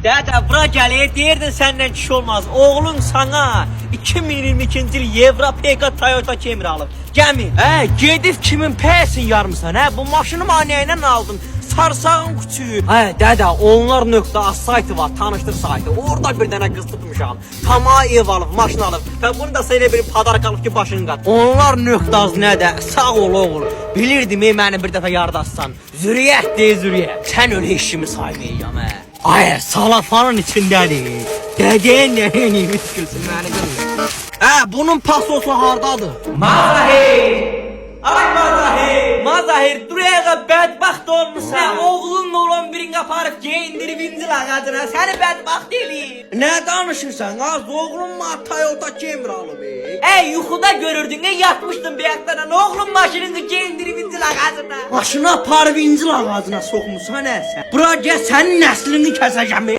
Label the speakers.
Speaker 1: Dədə, bura gəlir, deyirdin səndən kişi olmaz. Oğlun sana 2022-ci il Evropa Toyota Camry alıb. Gəmi. Gedib kimin pəsin yarmısan, Bu maşını mənə ilə aldın. Sarsağın küçüyü. Dədə, onlar.az saytı var, tanışdır saytı. Orada bir dənə qız tutmuşam. Tama ev alıb, maşın alıb. Və bunu da sənə bir padark alıb ki, başını qat. Onlar.az nədə? Sağ ol oğul. Bilirdim, məni bir dəfə yardaşsan. Zürriyyət deyil, zürriyyət. Sən öyle işimi saygıyam, salafanın içindədir. Dədə, nəyini mütkülsün məni qırmır. Bunun pasosu hardadır? Mazahir! Ay Mazahir! Mazahir, duraya bədbaxt olmuşsan. Oğlunla olan birini aparıb geyindirib incil ağacına. Səni bədbaxt eləyir. Nə danışırsan? Az oğlunla Toyota Camry alıb. Yuxuda görürdün, yatmışdın bir yaxdan. Oğlun maşınını geyindirib incil ağacına. Maşını aparıb incil ağacına soxmusan sən. Bura gəl, sənin nəslini kəsəcəm.